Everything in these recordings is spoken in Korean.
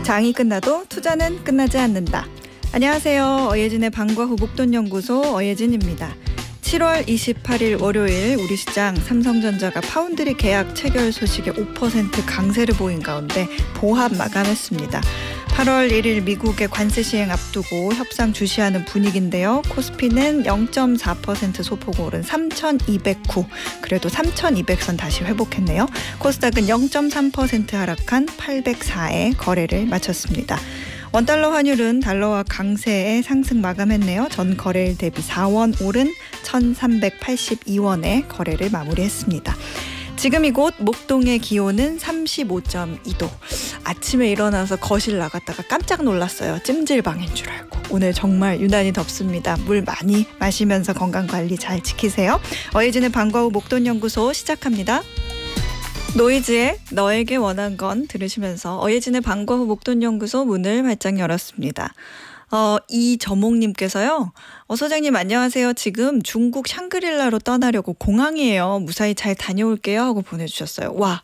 장이 끝나도 투자는 끝나지 않는다. 안녕하세요. 어예진의 방과 후 목돈연구소 어예진입니다. 7월 28일 월요일 우리 시장 삼성전자가 파운드리 계약 체결 소식에 5% 강세를 보인 가운데 보합 마감했습니다. 8월 1일 미국의 관세 시행 앞두고 협상 주시하는 분위기인데요. 코스피는 0.4% 소폭 오른 3,209. 그래도 3,200선 다시 회복했네요. 코스닥은 0.3% 하락한 804에 거래를 마쳤습니다. 원달러 환율은 달러와 강세의 상승 마감했네요. 전 거래일 대비 4원 오른 1,382원에 거래를 마무리했습니다. 지금 이곳 목동의 기온은 35.2도. 아침에 일어나서 거실 나갔다가 깜짝 놀랐어요. 찜질방인 줄 알고. 오늘 정말 유난히 덥습니다. 물 많이 마시면서 건강관리 잘 지키세요. 어예진의 방과 후 목돈연구소 시작합니다. 노이즈의 너에게 원한 건 들으시면서 어예진의 방과 후 목돈연구소 문을 활짝 열었습니다. 이저몽님께서요. 소장님 안녕하세요. 지금 중국 샹그릴라로 떠나려고 공항이에요. 무사히 잘 다녀올게요 하고 보내주셨어요. 와,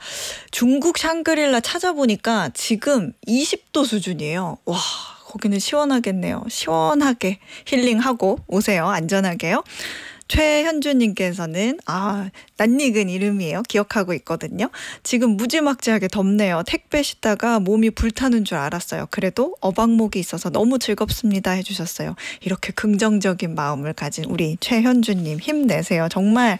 중국 샹그릴라 찾아보니까 지금 20도 수준이에요. 와, 거기는 시원하겠네요. 시원하게 힐링하고 오세요. 안전하게요. 최현주님께서는 낯익은 이름이에요. 기억하고 있거든요. 지금 무지막지하게 덥네요. 택배 싣다가 몸이 불타는 줄 알았어요. 그래도 어박목이 있어서 너무 즐겁습니다 해주셨어요. 이렇게 긍정적인 마음을 가진 우리 최현주님 힘내세요. 정말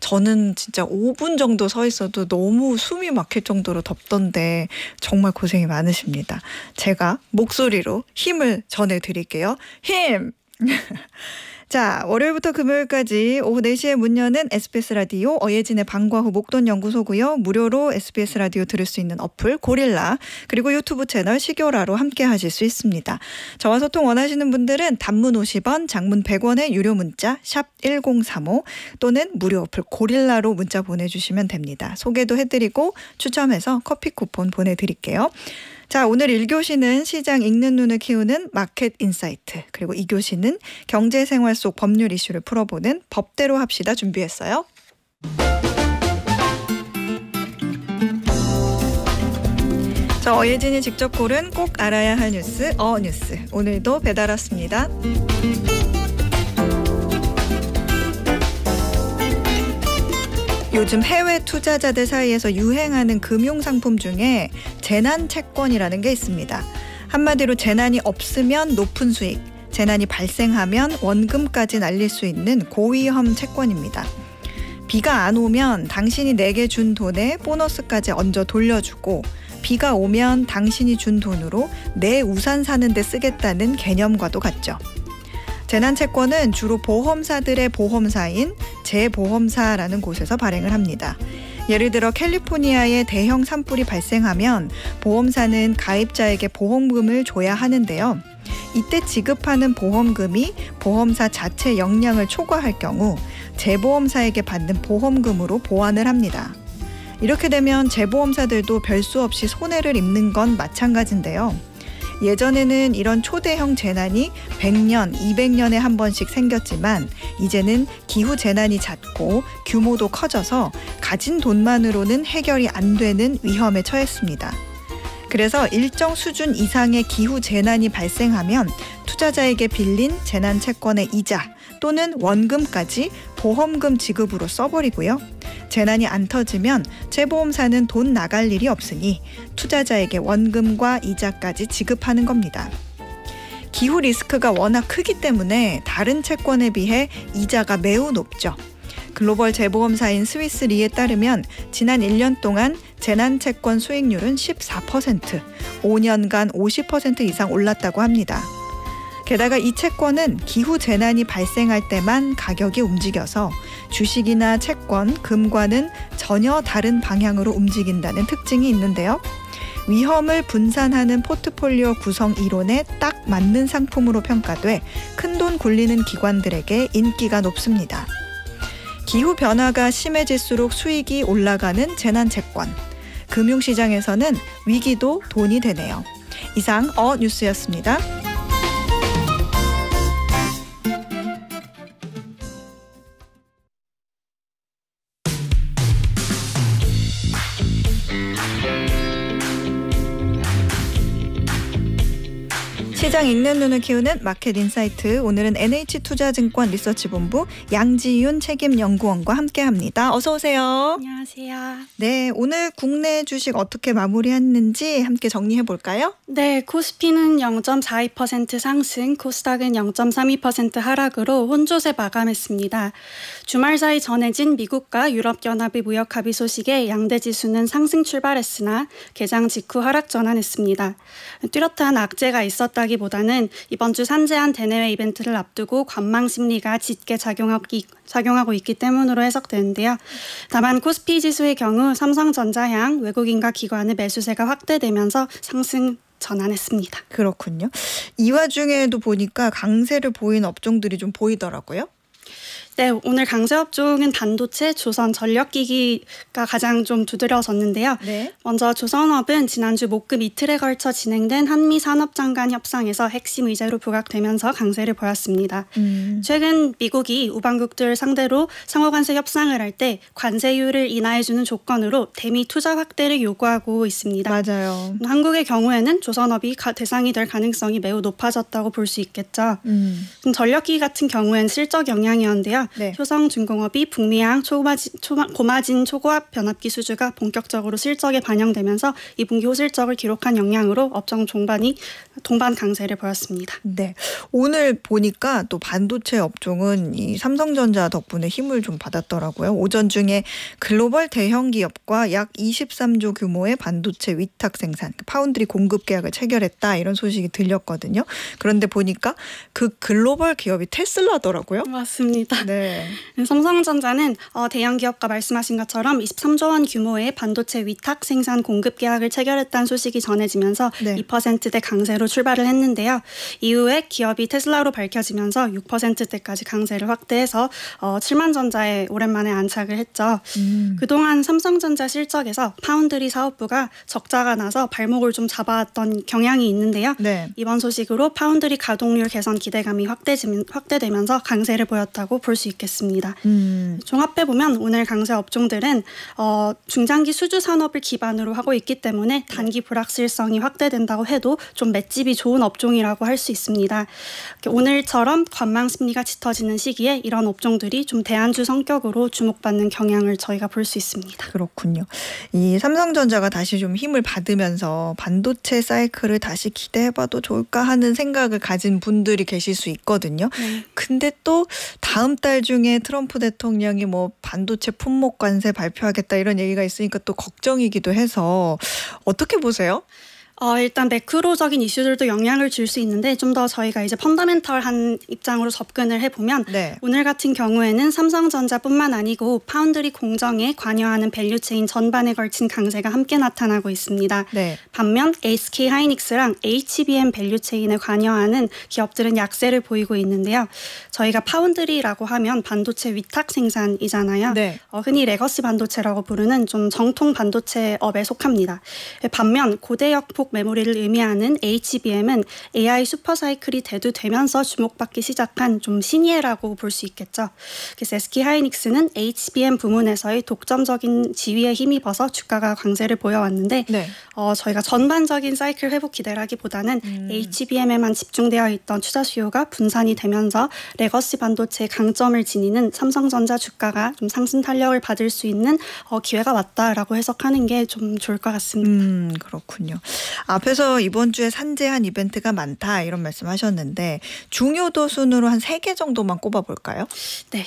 저는 진짜 5분 정도 서 있어도 너무 숨이 막힐 정도로 덥던데 정말 고생이 많으십니다. 제가 목소리로 힘을 전해드릴게요. 힘! 자, 월요일부터 금요일까지 오후 4시에 문 여는 SBS 라디오 어예진의 방과 후 목돈연구소고요. 무료로 SBS 라디오 들을 수 있는 어플 고릴라 그리고 유튜브 채널 시교라로 함께 하실 수 있습니다. 저와 소통 원하시는 분들은 단문 50원, 장문 100원의 유료 문자 샵 1035 또는 무료 어플 고릴라로 문자 보내주시면 됩니다. 소개도 해드리고 추첨해서 커피 쿠폰 보내드릴게요. 자, 오늘 1교시는 시장 읽는 눈을 키우는 마켓 인사이트, 그리고 2교시는 경제생활 속 법률 이슈를 풀어보는 법대로 합시다 준비했어요. 저 어예진이 직접 고른 꼭 알아야 할 뉴스, 어뉴스. 오늘도 배달 왔습니다. 요즘 해외 투자자들 사이에서 유행하는 금융상품 중에 재난채권이라는 게 있습니다. 한마디로 재난이 없으면 높은 수익, 재난이 발생하면 원금까지 날릴 수 있는 고위험 채권입니다. 비가 안 오면 당신이 내게 준 돈에 보너스까지 얹어 돌려주고 비가 오면 당신이 준 돈으로 내 우산 사는 데 쓰겠다는 개념과도 같죠. 재난채권은 주로 보험사들의 보험사인 재보험사라는 곳에서 발행을 합니다. 예를 들어 캘리포니아에 대형 산불이 발생하면 보험사는 가입자에게 보험금을 줘야 하는데요. 이때 지급하는 보험금이 보험사 자체 역량을 초과할 경우 재보험사에게 받는 보험금으로 보완을 합니다. 이렇게 되면 재보험사들도 별 수 없이 손해를 입는 건 마찬가지인데요. 예전에는 이런 초대형 재난이 100년, 200년에 한 번씩 생겼지만 이제는 기후 재난이 잦고 규모도 커져서 가진 돈만으로는 해결이 안 되는 위험에 처했습니다. 그래서 일정 수준 이상의 기후 재난이 발생하면 투자자에게 빌린 재난채권의 이자 또는 원금까지 보험금 지급으로 써버리고요. 재난이 안 터지면 재보험사는 돈 나갈 일이 없으니 투자자에게 원금과 이자까지 지급하는 겁니다. 기후 리스크가 워낙 크기 때문에 다른 채권에 비해 이자가 매우 높죠. 글로벌 재보험사인 스위스리에 따르면 지난 1년 동안 재난채권 수익률은 14%, 5년간 50% 이상 올랐다고 합니다. 게다가 이 채권은 기후 재난이 발생할 때만 가격이 움직여서 주식이나 채권, 금과는 전혀 다른 방향으로 움직인다는 특징이 있는데요. 위험을 분산하는 포트폴리오 구성 이론에 딱 맞는 상품으로 평가돼 큰돈 굴리는 기관들에게 인기가 높습니다. 기후 변화가 심해질수록 수익이 올라가는 재난채권. 금융시장에서는 위기도 돈이 되네요. 이상 어뉴스였습니다. 시장 읽는 눈을 키우는 마켓 인사이트. 오늘은 NH투자증권 리서치본부 양지윤 책임연구원과 함께합니다. 어서 오세요. 안녕하세요. 네, 오늘 국내 주식 어떻게 마무리했는지 함께 정리해 볼까요? 네, 코스피는 0.42% 상승, 코스닥은 0.32% 하락으로 혼조세 마감했습니다. 주말 사이 전해진 미국과 유럽연합의 무역 합의 소식에 양대 지수는 상승 출발했으나 개장 직후 하락 전환했습니다. 뚜렷한 악재가 있었다기보다는 이번 주 산재한 대내외 이벤트를 앞두고 관망 심리가 짙게 작용하고 있기 때문으로 해석되는데요. 다만 코스피 지수의 경우 삼성전자향 외국인과 기관의 매수세가 확대되면서 상승 전환했습니다. 그렇군요. 이 와중에도 보니까 강세를 보인 업종들이 좀 보이더라고요. 네, 오늘 강세 업종은 반도체, 조선, 전력기기가 가장 좀 두드러졌는데요. 네. 먼저 조선업은 지난주 목금 이틀에 걸쳐 진행된 한미 산업장관 협상에서 핵심 의제로 부각되면서 강세를 보였습니다. 최근 미국이 우방국들 상대로 상호관세 협상을 할 때 관세율을 인하해주는 조건으로 대미 투자 확대를 요구하고 있습니다. 맞아요. 한국의 경우에는 조선업이 대상이 될 가능성이 매우 높아졌다고 볼 수 있겠죠. 전력기기 같은 경우에는 실적 영향이었는데요. 네. 효성중공업이 북미향 고마진 초고압 변압기 수주가 본격적으로 실적에 반영되면서 2분기 호실적을 기록한 영향으로 업종 동반 강세를 보였습니다. 네, 오늘 보니까 또 반도체 업종은 이 삼성전자 덕분에 힘을 좀 받았더라고요. 오전 중에 글로벌 대형 기업과 약 23조 규모의 반도체 위탁 생산, 파운드리 공급 계약을 체결했다 이런 소식이 들렸거든요. 그런데 보니까 그 글로벌 기업이 테슬라더라고요. 맞습니다. 네. 삼성전자는 대형 기업과 말씀하신 것처럼 23조 원 규모의 반도체 위탁 생산 공급 계약을 체결했다는 소식이 전해지면서 네. 2%대 강세로 출발을 했는데요. 이후에 기업이 테슬라로 밝혀지면서 6%대까지 강세를 확대해서 7만 전자에 오랜만에 안착을 했죠. 그동안 삼성전자 실적에서 파운드리 사업부가 적자가 나서 발목을 좀 잡아왔던 경향이 있는데요. 네. 이번 소식으로 파운드리 가동률 개선 기대감이 확대되면서 강세를 보였다고 볼 수 있겠습니다. 종합해보면 오늘 강세 업종들은 중장기 수주 산업을 기반으로 하고 있기 때문에 단기 불확실성이 확대된다고 해도 좀 맷집이 좋은 업종이라고 할 수 있습니다. 오늘처럼 관망 심리가 짙어지는 시기에 이런 업종들이 좀 대안주 성격으로 주목받는 경향을 저희가 볼 수 있습니다. 그렇군요. 이 삼성전자가 다시 좀 힘을 받으면서 반도체 사이클을 다시 기대해봐도 좋을까 하는 생각을 가진 분들이 계실 수 있거든요. 근데 또 다음 달 중에 트럼프 대통령이 뭐 반도체 품목 관세 발표하겠다 이런 얘기가 있으니까 또 걱정이기도 해서 어떻게 보세요? 일단 매크로적인 이슈들도 영향을 줄 수 있는데 좀 더 저희가 이제 펀더멘털한 입장으로 접근을 해보면 네. 오늘 같은 경우에는 삼성전자뿐만 아니고 파운드리 공정에 관여하는 밸류체인 전반에 걸친 강세가 함께 나타나고 있습니다. 네. 반면 SK 하이닉스랑 HBM 밸류체인에 관여하는 기업들은 약세를 보이고 있는데요. 저희가 파운드리라고 하면 반도체 위탁 생산이잖아요. 네. 흔히 레거시 반도체라고 부르는 좀 정통 반도체업에 속합니다. 반면 고대역폭 메모리를 의미하는 HBM은 AI 슈퍼사이클이 대두되면서 주목받기 시작한 좀 신예라고 볼 수 있겠죠. 그래서 SK 하이닉스는 HBM 부문에서의 독점적인 지위에 힘입어서 주가가 강세를 보여왔는데 네. 저희가 전반적인 사이클 회복 기대라기보다는 HBM에만 집중되어 있던 투자 수요가 분산이 되면서 레거시 반도체의 강점을 지니는 삼성전자 주가가 좀 상승 탄력을 받을 수 있는 기회가 왔다라고 해석하는 게 좀 좋을 것 같습니다. 그렇군요. 앞에서 이번 주에 산재한 이벤트가 많다 이런 말씀하셨는데 중요도 순으로 한 3개 정도만 꼽아볼까요? 네,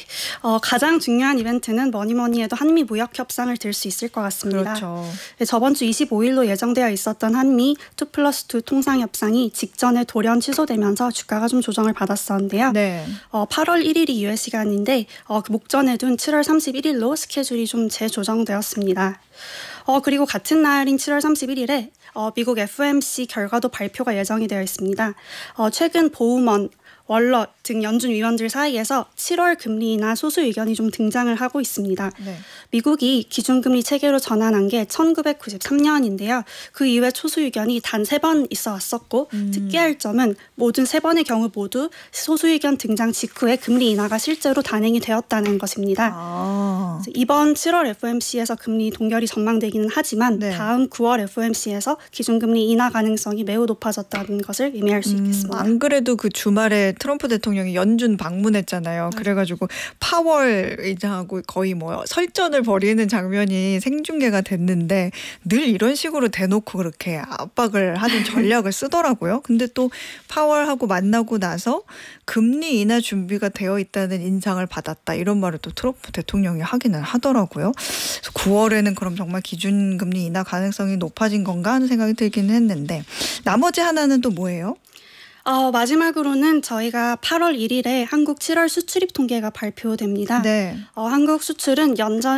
가장 중요한 이벤트는 뭐니 해도 한미 무역 협상을 들 수 있을 것 같습니다. 그렇죠. 네, 저번 주 25일로 예정되어 있었던 한미 2+2 통상 협상이 직전에 돌연 취소되면서 주가가 좀 조정을 받았었는데요. 네. 8월 1일이 유예 시간인데 목전에 둔 7월 31일로 스케줄이 좀 재조정되었습니다. 그리고 같은 날인 7월 31일에 미국 FOMC 결과도 발표가 예정이 되어 있습니다. 최근 보우먼 월럿 등 연준 위원들 사이에서 7월 금리 인하 소수 의견이 좀 등장을 하고 있습니다. 네. 미국이 기준금리 체계로 전환한 게 1993년인데요. 그 이후에 소수 의견이 단 3번 있어 왔었고 특이할 점은 모든 3번의 경우 모두 소수 의견 등장 직후에 금리 인하가 실제로 단행이 되었다는 것입니다. 이번 7월 FOMC에서 금리 동결이 전망되기는 하지만 네. 다음 9월 FOMC에서 기준금리 인하 가능성이 매우 높아졌다는 것을 의미할 수 있겠습니다. 안 그래도 그 주말에 트럼프 대통령이 연준 방문했잖아요. 그래가지고 파월 의장하고 거의 뭐 설전을 벌이는 장면이 생중계가 됐는데 늘 이런 식으로 대놓고 그렇게 압박을 하는 전략을 쓰더라고요. 근데 또 파월하고 만나고 나서 금리 인하 준비가 되어 있다는 인상을 받았다. 이런 말을 또 트럼프 대통령이 하기는 하더라고요. 그래서 9월에는 그럼 정말 기준금리 인하 가능성이 높아진 건가 하는 생각이 들기는 했는데 나머지 하나는 또 뭐예요? 마지막으로는 저희가 8월 1일에 한국 7월 수출입 통계가 발표됩니다. 네. 한국 수출은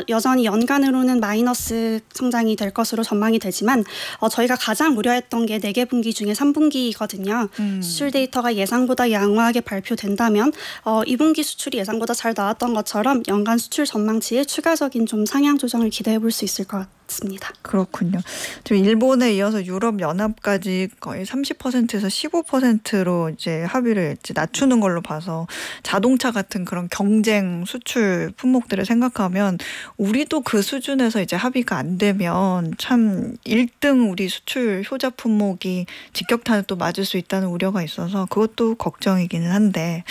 여전히 연간으로는 마이너스 성장이 될 것으로 전망이 되지만 저희가 가장 우려했던 게 4개 분기 중에 3분기거든요. 수출 데이터가 예상보다 양호하게 발표된다면 2분기 수출이 예상보다 잘 나왔던 것처럼 연간 수출 전망치에 추가적인 좀 상향 조정을 기대해 볼 수 있을 것 같습니다. 그렇군요. 지금 일본에 이어서 유럽연합까지 거의 30%에서 15%로 이제 합의를 낮추는 걸로 봐서 자동차 같은 그런 경쟁 수출 품목들을 생각하면 우리도 그 수준에서 이제 합의가 안 되면 참 1등 우리 수출 효자 품목이 직격탄을 또 맞을 수 있다는 우려가 있어서 그것도 걱정이기는 한데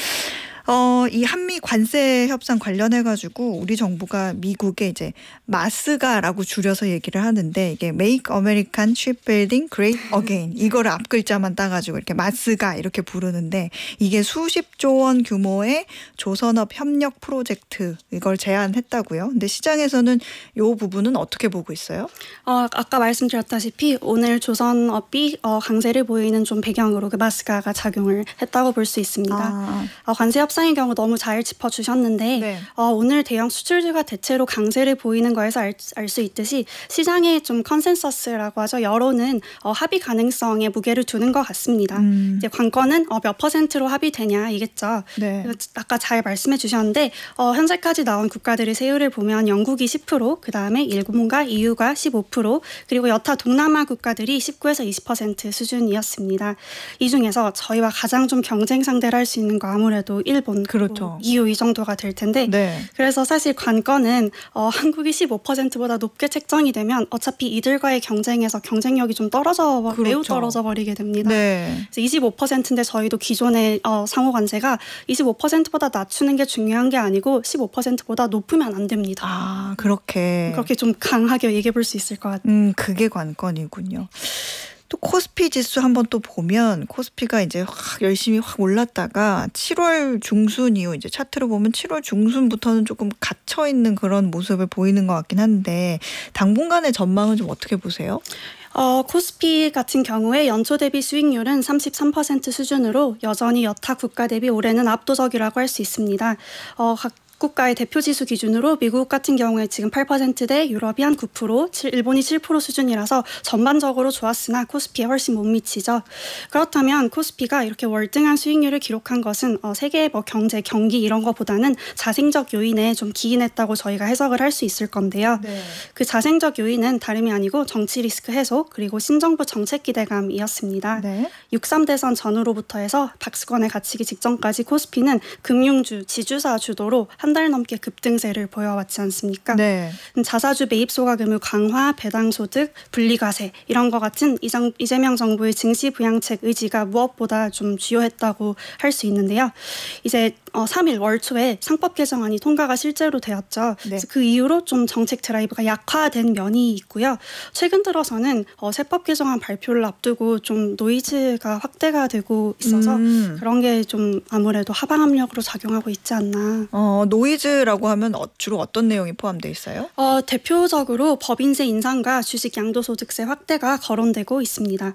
이 한미 관세 협상 관련해가지고 우리 정부가 미국에 이제 마스가라고 줄여서 얘기를 하는데 이게 Make American Shipbuilding Great Again 이거를 앞글자만 따가지고 이렇게 마스가 이렇게 부르는데 이게 수십조 원 규모의 조선업 협력 프로젝트 이걸 제안했다고요. 근데 시장에서는 이 부분은 어떻게 보고 있어요? 아까 말씀드렸다시피 오늘 조선업이 강세를 보이는 좀 배경으로 그 마스가가 작용을 했다고 볼 수 있습니다. 관세 협상의 경우 너무 잘 짚어주셨는데 네. 오늘 대형 수출주가 대체로 강세를 보이는 거에서 알 수 있듯이 시장의 좀 컨센서스라고 하죠. 여론은 합의 가능성에 무게를 두는 것 같습니다. 이제 관건은 몇 %로 합의되냐 이겠죠. 네. 아까 잘 말씀해 주셨는데 현재까지 나온 국가들의 세율을 보면 영국이 10%, 그다음에 일본과 EU가 15%, 그리고 여타 동남아 국가들이 19에서 20% 수준이었습니다. 이 중에서 저희와 가장 좀 경쟁 상대를 할 수 있는 거 아무래도 일본, 그렇죠. EU 이 정도가 될 텐데 네. 그래서 사실 관건은 한국이 15%보다 높게 책정이 되면 어차피 이들과의 경쟁에서 경쟁력이 좀 그렇죠. 매우 떨어져 버리게 됩니다. 네. 그래서 25%인데 저희도 기존의 상호 관세가 25%보다 낮추는 게 중요한 게 아니고 15%보다 높으면 안 됩니다. 그렇게 좀 강하게 얘기해 볼 수 있을 것 같아요. 그게 관건이군요. 또 코스피 지수 한번 또 보면 코스피가 이제 열심히 올랐다가 7월 중순 이후 이제 차트로 보면 7월 중순부터는 조금 갇혀 있는 그런 모습을 보이는 것 같긴 한데 당분간의 전망은 좀 어떻게 보세요? 코스피 같은 경우에 연초 대비 수익률은 33% 수준으로 여전히 여타 국가 대비 올해는 압도적이라고 할 수 있습니다. 각 국가의 대표 지수 기준으로 미국 같은 경우에 지금 8%대, 유럽이 한 9%, 일본이 7% 수준이라서 전반적으로 좋았으나 코스피에 훨씬 못 미치죠. 그렇다면 코스피가 이렇게 월등한 수익률을 기록한 것은 세계의 경제, 경기 이런 것보다는 자생적 요인에 좀 기인했다고 저희가 해석을 할 수 있을 건데요. 네. 그 자생적 요인은 다름이 아니고 정치 리스크 해소 그리고 신정부 정책 기대감이었습니다. 네. 6.3 대선 전후로부터 해서 박스권에 갇히기 직전까지 코스피는 금융주, 지주사 주도로 한 달 넘게 급등세를 보여왔지 않습니까? 네. 자사주 매입 소각 의무 강화, 배당소득, 분리과세 이런 것 같은 이재명 정부의 증시 부양책 의지가 무엇보다 좀 주요했다고 할 수 있는데요. 이제 3일 월 초에 상법 개정안이 통과가 실제로 되었죠. 네. 그래서 그 이후로 좀 정책 드라이브가 약화된 면이 있고요. 최근 들어서는 세법 개정안 발표를 앞두고 좀 노이즈가 확대가 되고 있어서 그런 게 좀 아무래도 하방 압력으로 작용하고 있지 않나. 노이즈라고 하면 주로 어떤 내용이 포함되어 있어요? 대표적으로 법인세 인상과 주식 양도소득세 확대가 거론되고 있습니다.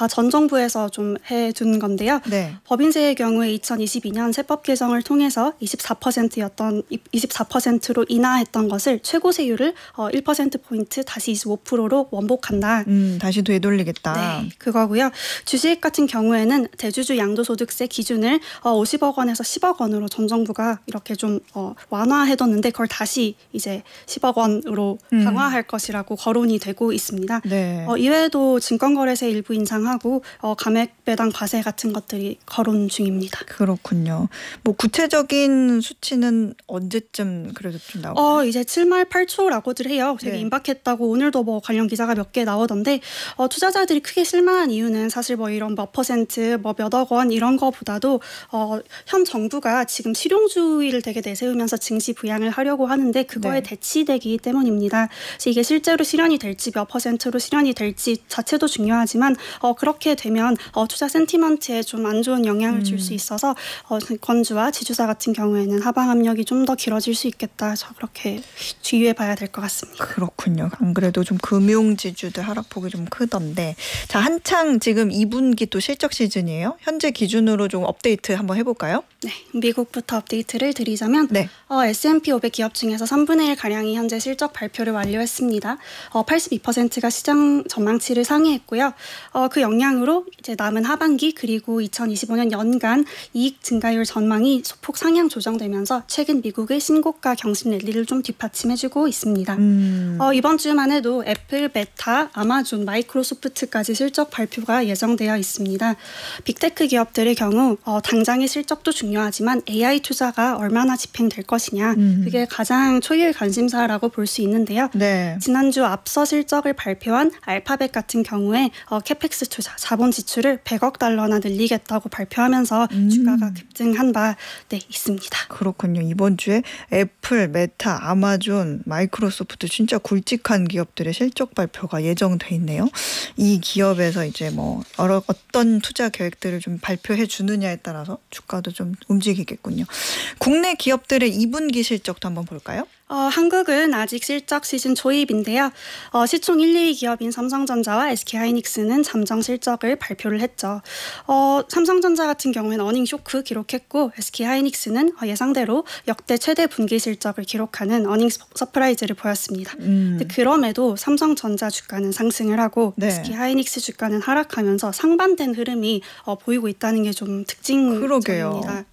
전 정부에서 좀 해둔 건데요. 네. 법인세의 경우에 2022년 세법 개정을 통해서 24%로 인하했던 것을 최고 세율을 1%포인트 다시 25%로 원복한다. 다시 되돌리겠다. 네, 그거고요. 주식 같은 경우에는 대주주 양도소득세 기준을 50억 원에서 10억 원으로 전 정부가 이렇게 좀 완화해뒀는데 그걸 다시 이제 10억 원으로 강화할 것이라고 거론이 되고 있습니다. 네. 이외에도 증권거래세 일부 인상하고 감액배당 과세 같은 것들이 거론 중입니다. 그렇군요. 뭐 구체적인 수치는 언제쯤 그래도 좀 나올까요? 이제 7말 8초라고들 해요. 되게 임박했다고 오늘도 뭐 관련 기사가 몇 개 나오던데 투자자들이 크게 실망한 이유는 사실 뭐 이런 몇 퍼센트, 뭐 몇억 원 이런 거보다도 현 정부가 지금 실용주의를 되게 내세우면서 증시 부양을 하려고 하는데 그거에 대치되기 때문입니다. 그래서 이게 실제로 실현이 될지 몇 퍼센트로 실현이 될지 자체도 중요하지만 그렇게 되면 투자 센티먼트에 좀 안 좋은 영향을 줄 수 있어서 건주와 지주사 같은 경우에는 하방 압력이 좀 더 길어질 수 있겠다. 그래서 그렇게 주의해 봐야 될 것 같습니다. 그렇군요. 안 그래도 좀 금융지주들 하락폭이 좀 크던데 자 한창 지금 2분기 또 실적 시즌이에요. 현재 기준으로 좀 업데이트 한번 해볼까요? 네, 미국부터 업데이트를 드리자면 S&P 500 기업 중에서 3분의 1 가량이 현재 실적 발표를 완료했습니다. 82%가 시장 전망치를 상회했고요. 그 영향으로 이제 남은 하반기 그리고 2025년 연간 이익 증가율 전망이 소폭 상향 조정되면서 최근 미국의 신고가 경신 랠리를 좀 뒷받침해주고 있습니다. 이번 주만 해도 애플, 메타, 아마존, 마이크로소프트까지 실적 발표가 예정되어 있습니다. 빅테크 기업들의 경우 당장의 실적도 중요하지만 AI 투자가 얼마나 집행될 것이냐 그게 가장 초유의 관심사라고 볼 수 있는데요. 네. 지난주 앞서 실적을 발표한 알파벳 같은 경우에 캐펙스 투자, 자본 지출을 100억 달러나 늘리겠다고 발표하면서 주가가 급등한 바 있습니다. 그렇군요. 이번 주에 애플, 메타, 아마존, 마이크로소프트 진짜 굵직한 기업들의 실적 발표가 예정돼 있네요. 이 기업에서 이제 뭐 어떤 투자 계획들을 좀 발표해 주느냐에 따라서 주가도 좀 움직이겠군요. 국내 기업들의 2분기 실적도 한번 볼까요? 한국은 아직 실적 시즌 초입인데요. 시총 1, 2위 기업인 삼성전자와 SK하이닉스는 잠정 실적을 발표를 했죠. 삼성전자 같은 경우에는 어닝 쇼크 기록했고 SK하이닉스는 예상대로 역대 최대 분기 실적을 기록하는 어닝 서프라이즈를 보였습니다. 근데 그럼에도 삼성전자 주가는 상승을 하고 SK하이닉스 주가는 하락하면서 상반된 흐름이 보이고 있다는 게 좀 특징입니다.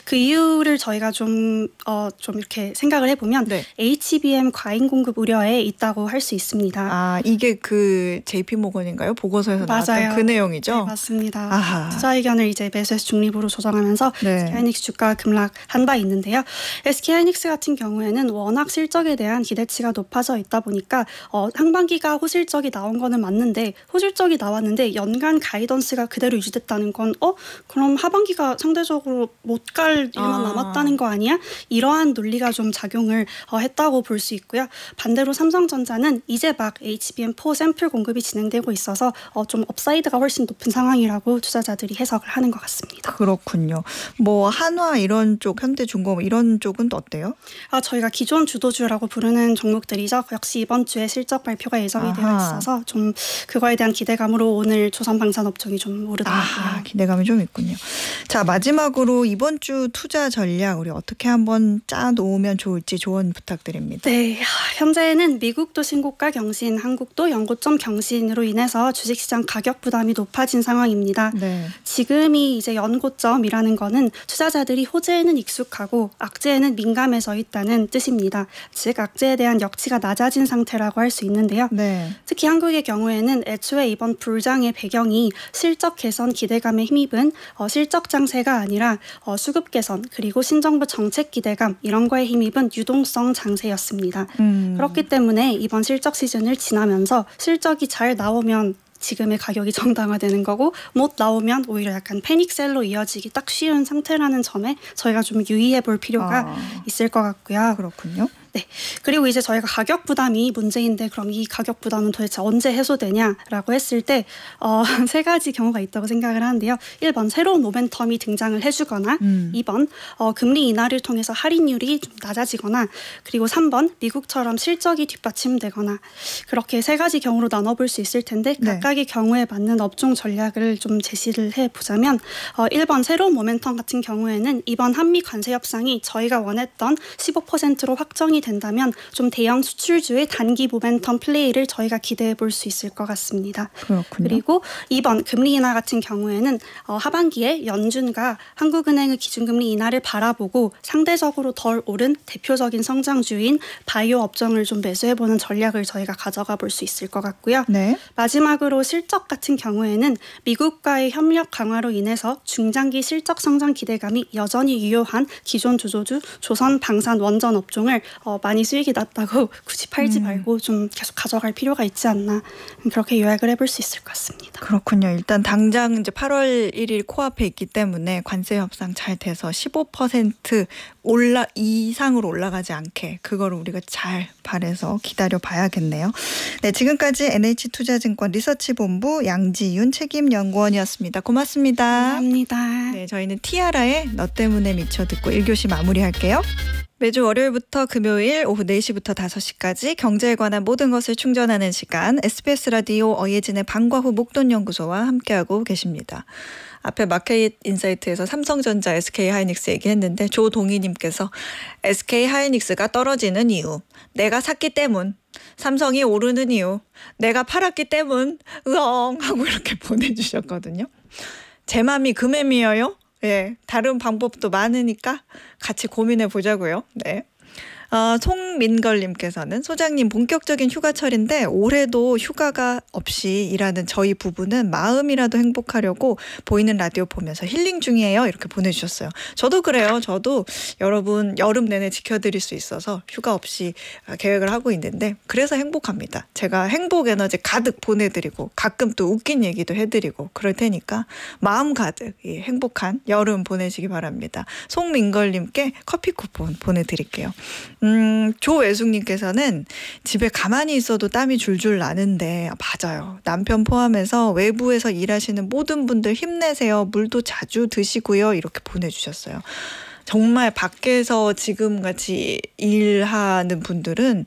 그 이유를 저희가 좀 이렇게 생각을 해보면 HBM 과잉 공급 우려에 있다고 할 수 있습니다. 이게 그 JP모건인가요? 보고서에서 나왔던 그 내용이죠? 네, 맞습니다. 아하. 투자 의견을 이제 매수해서 중립으로 조정하면서 SK하이닉스 주가 급락한 바 있는데요. SK하이닉스 같은 경우에는 워낙 실적에 대한 기대치가 높아져 있다 보니까 상반기가 호실적이 나온 거는 맞는데 호실적이 나왔는데 연간 가이던스가 그대로 유지됐다는 건 그럼 하반기가 상대적으로 못 갈 일만 남았다는 거 아니야? 이러한 논리가 좀 작용을 했다고 볼 수 있고요. 반대로 삼성전자는 이제 막 HBM4 샘플 공급이 진행되고 있어서 좀 업사이드가 훨씬 높은 상황이라고 투자자들이 해석을 하는 것 같습니다. 그렇군요. 뭐 한화 이런 쪽, 현대중공업 이런 쪽은 또 어때요? 저희가 기존 주도주라고 부르는 종목들이죠. 역시 이번 주에 실적 발표가 예정이 되어 있어서 좀 그거에 대한 기대감으로 오늘 조선방산업종이 좀 오르더라고요. 기대감이 좀 있군요. 자, 마지막으로 이번 주 투자 전략 우리 어떻게 한번 짜놓으면 좋을지 조언 부탁드립니다. 네, 현재는 미국도 신고가 경신, 한국도 연고점 경신으로 인해서 주식시장 가격 부담이 높아진 상황입니다. 지금이 이제 연고점이라는 거는 투자자들이 호재에는 익숙하고 악재에는 민감해져 있다는 뜻입니다. 즉 악재에 대한 역치가 낮아진 상태라고 할 수 있는데요. 특히 한국의 경우에는 애초에 이번 불장의 배경이 실적 개선 기대감에 힘입은 실적 장세가 아니라 수급 개선 그리고 신정부 정책 기대감 이런 거에 힘입은 유동성 장세였습니다. 그렇기 때문에 이번 실적 시즌을 지나면서 실적이 잘 나오면 지금의 가격이 정당화되는 거고 못 나오면 오히려 약간 패닉셀로 이어지기 딱 쉬운 상태라는 점에 저희가 좀 유의해 볼 필요가 있을 것 같고요. 그렇군요. 네. 그리고 이제 저희가 가격 부담이 문제인데 그럼 이 가격 부담은 도대체 언제 해소되냐라고 했을 때 세 가지 경우가 있다고 생각을 하는데요. 1번 새로운 모멘텀이 등장을 해주거나 2번 금리 인하를 통해서 할인율이 좀 낮아지거나 그리고 3번 미국처럼 실적이 뒷받침되거나 그렇게 세 가지 경우로 나눠볼 수 있을 텐데 각각의 경우에 맞는 업종 전략을 좀 제시를 해보자면 1번 새로운 모멘텀 같은 경우에는 이번 한미 관세 협상이 저희가 원했던 15%로 확정이 된다면 좀 대형 수출주의 단기 모멘텀 플레이를 저희가 기대해 볼 수 있을 것 같습니다. 그렇군요. 그리고 2번 금리 인하 같은 경우에는 하반기에 연준과 한국은행의 기준금리 인하를 바라보고 상대적으로 덜 오른 대표적인 성장주인 바이오 업종을 좀 매수해보는 전략을 저희가 가져가 볼 수 있을 것 같고요. 네. 마지막으로 실적 같은 경우에는 미국과의 협력 강화로 인해서 중장기 실적 성장 기대감이 여전히 유효한 기존 주조주 조선 방산 원전 업종을 많이 수익이 났다고 굳이 팔지 말고 좀 계속 가져갈 필요가 있지 않나 그렇게 요약을 해볼 수 있을 것 같습니다. 그렇군요. 일단 당장 이제 8월 1일 코앞에 있기 때문에 관세 협상 잘 돼서 15% 이상으로 올라가지 않게 그거를 우리가 잘 바라서 기다려 봐야겠네요. 네, 지금까지 NH투자증권 리서치본부 양지윤 책임연구원이었습니다. 고맙습니다. 감사합니다. 네, 저희는 티아라의 너 때문에 미쳐 듣고 1교시 마무리할게요. 매주 월요일부터 금요일 오후 4시부터 5시까지 경제에 관한 모든 것을 충전하는 시간 SBS 라디오 어예진의 방과 후 목돈연구소와 함께하고 계십니다. 앞에 마켓 인사이트에서 삼성전자, SK하이닉스 얘기했는데 조동희님께서 SK하이닉스가 떨어지는 이유, 내가 샀기 때문, 삼성이 오르는 이유, 내가 팔았기 때문, 으엉 하고 이렇게 보내주셨거든요. 제 맘이 그 맘이에요. 예, 다른 방법도 많으니까 같이 고민해 보자고요. 네. 송민걸님께서는 소장님 본격적인 휴가철인데 올해도 휴가가 없이 일하는 저희 부부는 마음이라도 행복하려고 보이는 라디오 보면서 힐링 중이에요. 이렇게 보내주셨어요. 저도 그래요. 저도 여러분 여름 내내 지켜드릴 수 있어서 휴가 없이 계획을 하고 있는데 그래서 행복합니다. 제가 행복 에너지 가득 보내드리고 가끔 또 웃긴 얘기도 해드리고 그럴 테니까 마음 가득 이 행복한 여름 보내시기 바랍니다. 송민걸님께 커피 쿠폰 보내드릴게요. 조외숙님께서는 집에 가만히 있어도 땀이 줄줄 나는데 맞아요. 남편 포함해서 외부에서 일하시는 모든 분들 힘내세요. 물도 자주 드시고요. 이렇게 보내주셨어요. 정말 밖에서 지금같이 일하는 분들은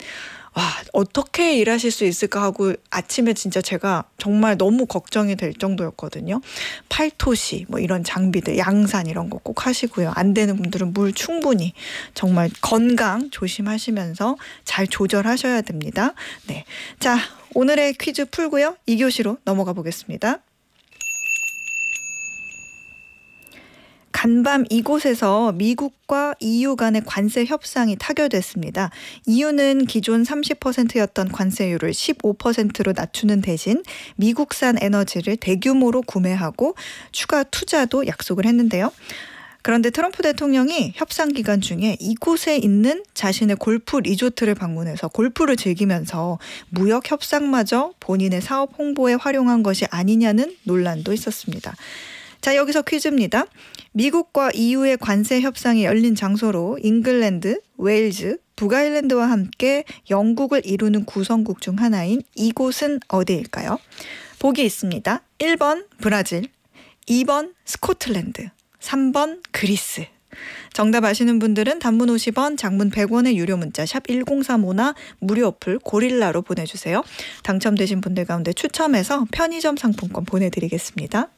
와, 어떻게 일하실 수 있을까 하고 아침에 진짜 제가 정말 너무 걱정이 될 정도였거든요. 팔토시 뭐 이런 장비들 양산 이런 거 꼭 하시고요. 안 되는 분들은 물 충분히 정말 건강 조심하시면서 잘 조절하셔야 됩니다. 네, 자 오늘의 퀴즈 풀고요. 2교시로 넘어가 보겠습니다. 간밤 이곳에서 미국과 EU 간의 관세 협상이 타결됐습니다. EU는 기존 30%였던 관세율을 15%로 낮추는 대신 미국산 에너지를 대규모로 구매하고 추가 투자도 약속을 했는데요. 그런데 트럼프 대통령이 협상 기간 중에 이곳에 있는 자신의 골프 리조트를 방문해서 골프를 즐기면서 무역 협상마저 본인의 사업 홍보에 활용한 것이 아니냐는 논란도 있었습니다. 자, 여기서 퀴즈입니다. 미국과 EU의 관세 협상이 열린 장소로 잉글랜드, 웨일즈, 북아일랜드와 함께 영국을 이루는 구성국 중 하나인 이곳은 어디일까요? 보기 있습니다. 1번 브라질, 2번 스코틀랜드, 3번 그리스. 정답 아시는 분들은 단문 50원, 장문 100원의 유료 문자 샵 1035나 무료 어플 고릴라로 보내주세요. 당첨되신 분들 가운데 추첨해서 편의점 상품권 보내드리겠습니다.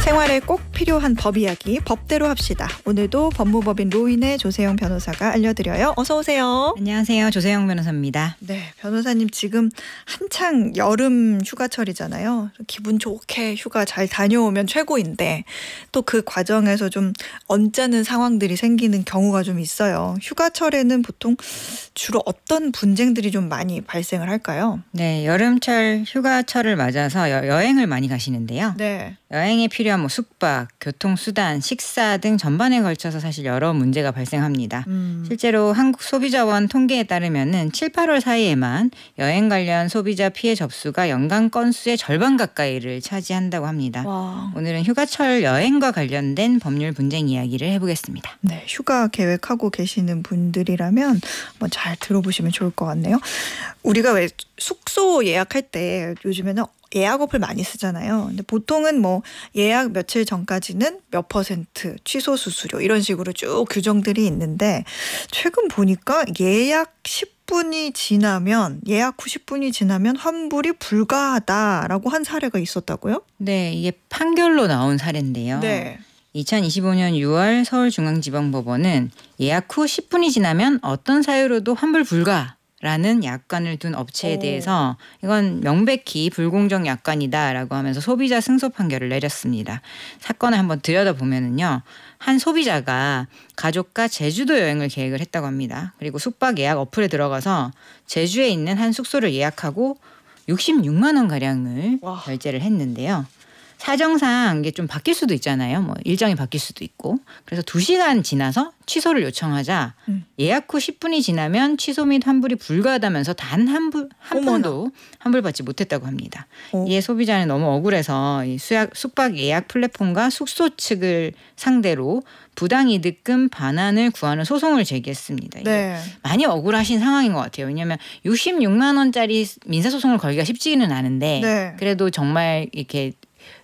생활에 꼭 필요한 법 이야기 법대로 합시다. 오늘도 법무법인 로인의 조세영 변호사가 알려드려요. 어서 오세요. 안녕하세요. 조세영 변호사입니다. 네, 변호사님 지금 한창 여름 휴가철이잖아요. 기분 좋게 휴가 잘 다녀오면 최고인데 또 그 과정에서 좀 언짢은 상황들이 생기는 경우가 좀 있어요. 휴가철에는 보통 주로 어떤 분쟁들이 좀 많이 발생을 할까요? 네, 여름철 휴가철을 맞아서 여행을 많이 가시는데요. 네. 여행에 필요한 뭐 숙박, 숙박, 교통수단, 식사 등 전반에 걸쳐서 사실 여러 문제가 발생합니다. 실제로 한국소비자원 통계에 따르면은 7, 8월 사이에만 여행 관련 소비자 피해 접수가 연간 건수의 절반 가까이를 차지한다고 합니다. 와. 오늘은 휴가철 여행과 관련된 법률 분쟁 이야기를 해보겠습니다. 네, 휴가 계획하고 계시는 분들이라면 한번 잘 들어보시면 좋을 것 같네요. 우리가 왜 숙소 예약할 때 요즘에는 예약 어플 많이 쓰잖아요. 근데 보통은 뭐 예약 며칠 전까지는 몇 %, 취소 수수료 이런 식으로 쭉 규정들이 있는데 최근 보니까 예약 10분이 지나면 예약 후 10분이 지나면 환불이 불가하다라고 한 사례가 있었다고요? 네, 이게 판결로 나온 사례인데요. 네. 2025년 6월 서울중앙지방법원은 예약 후 10분이 지나면 어떤 사유로도 환불 불가라는 약관을 둔 업체에 대해서 이건 명백히 불공정 약관이다라고 하면서 소비자 승소 판결을 내렸습니다. 사건을 한번 들여다보면은요. 한 소비자가 가족과 제주도 여행을 계획을 했다고 합니다. 그리고 숙박 예약 어플에 들어가서 제주에 있는 한 숙소를 예약하고 66만 원 가량을 결제를 했는데요. 사정상 이게 좀 바뀔 수도 있잖아요. 뭐 일정이 바뀔 수도 있고. 그래서 2시간 지나서 취소를 요청하자 예약 후 10분이 지나면 취소 및 환불이 불가하다면서 단 한 푼도 환불받지 못했다고 합니다. 이에 소비자는 너무 억울해서 이 숙박 예약 플랫폼과 숙소 측을 상대로 부당이득금 반환을 구하는 소송을 제기했습니다. 네. 많이 억울하신 상황인 것 같아요. 왜냐하면 66만 원짜리 민사소송을 걸기가 쉽지는 않은데 네. 그래도 정말 이렇게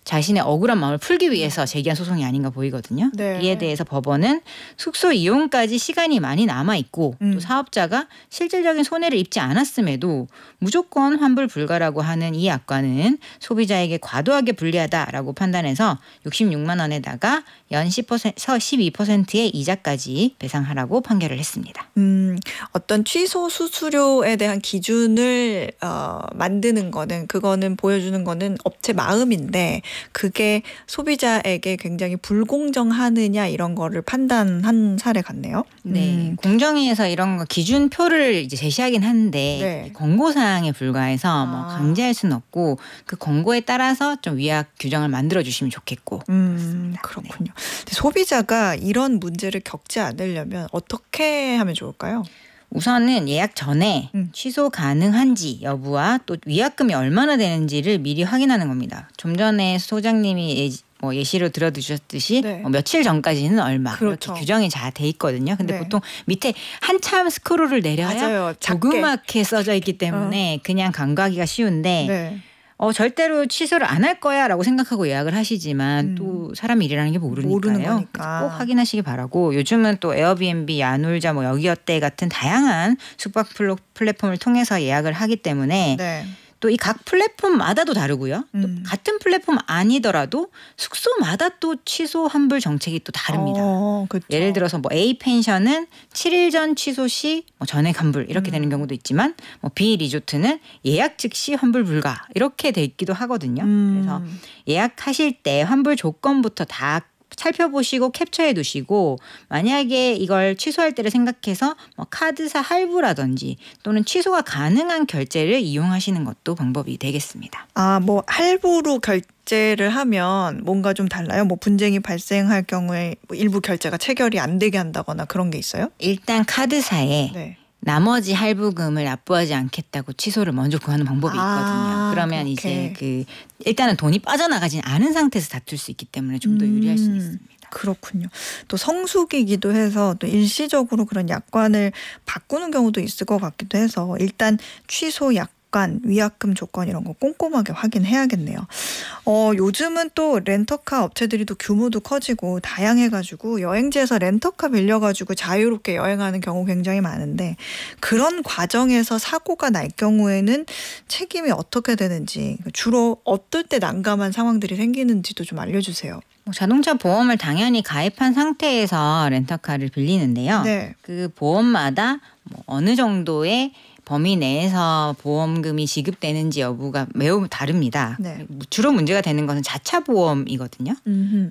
자신의 억울한 마음을 풀기 위해서 제기한 소송이 아닌가 보이거든요. 네. 이에 대해서 법원은 숙소 이용까지 시간이 많이 남아있고 또 사업자가 실질적인 손해를 입지 않았음에도 무조건 환불 불가라고 하는 이 약관은 소비자에게 과도하게 불리하다라고 판단해서 66만 원에다가 연 12%의 이자까지 배상하라고 판결을 했습니다. 어떤 취소 수수료에 대한 기준을 만드는 거는 그거는 보여주는 거는 업체 마음인데 그게 소비자에게 굉장히 불공정하느냐 이런 거를 판단한 사례 같네요. 네, 공정위에서 이런 거 기준표를 이제 제시하긴 하는데 네. 권고사항에 불과해서 뭐 강제할 수는 없고 그 권고에 따라서 좀 위약 규정을 만들어 주시면 좋겠고. 그렇군요. 네. 소비자가 이런 문제를 겪지 않으려면 어떻게 하면 좋을까요? 우선은 예약 전에 취소 가능한지 여부와 또 위약금이 얼마나 되는지를 미리 확인하는 겁니다. 좀 전에 소장님이 예시로 들어주셨듯이 네. 며칠 전까지는 얼마 그렇죠. 이렇게 규정이 잘 돼 있거든요. 근데 네. 보통 밑에 한참 스크롤을 내려야 맞아요. 조그맣게 써져 있기 때문에 그냥 간과하기가 쉬운데 네. 절대로 취소를 안 할 거야 라고 생각하고 예약을 하시지만 또 사람 일이라는 게 모르니까요. 꼭 확인하시기 바라고 요즘은 또 에어비앤비, 야놀자, 여기어때 같은 다양한 숙박 플랫폼을 통해서 예약을 하기 때문에 네. 또 이 각 플랫폼마다도 다르고요. 또 같은 플랫폼 아니더라도 숙소마다 또 취소 환불 정책이 또 다릅니다. 그렇죠. 예를 들어서 A 펜션은 7일 전 취소 시 전액 환불 이렇게 되는 경우도 있지만 B 리조트는 예약 즉시 환불 불가 이렇게 돼 있기도 하거든요. 그래서 예약하실 때 환불 조건부터 다 살펴보시고 캡처해 두시고 만약에 이걸 취소할 때를 생각해서 카드사 할부라든지 또는 취소가 가능한 결제를 이용하시는 것도 방법이 되겠습니다. 할부로 결제를 하면 뭔가 좀 달라요? 분쟁이 발생할 경우에 일부 결제가 체결이 안 되게 한다거나 그런 게 있어요? 일단 카드사에 네. 나머지 할부금을 납부하지 않겠다고 취소를 먼저 구하는 방법이 있거든요. 그러면 그렇게. 이제 일단은 돈이 빠져나가진 않은 상태에서 다툴 수 있기 때문에 좀 더 유리할 수 있습니다. 그렇군요. 또 성수기이기도 해서 또 일시적으로 그런 약관을 바꾸는 경우도 있을 것 같기도 해서 일단 취소 약관, 위약금 조건 이런 거 꼼꼼하게 확인해야겠네요. 요즘은 또 렌터카 업체들이 또 규모도 커지고 다양해가지고 여행지에서 렌터카 빌려가지고 자유롭게 여행하는 경우 굉장히 많은데 그런 과정에서 사고가 날 경우에는 책임이 어떻게 되는지 주로 어떨 때 난감한 상황들이 생기는지도 좀 알려주세요. 자동차 보험을 당연히 가입한 상태에서 렌터카를 빌리는데요. 네. 그 보험마다 어느 정도의 범위 내에서 보험금이 지급되는지 여부가 매우 다릅니다. 네. 주로 문제가 되는 것은 자차 보험이거든요.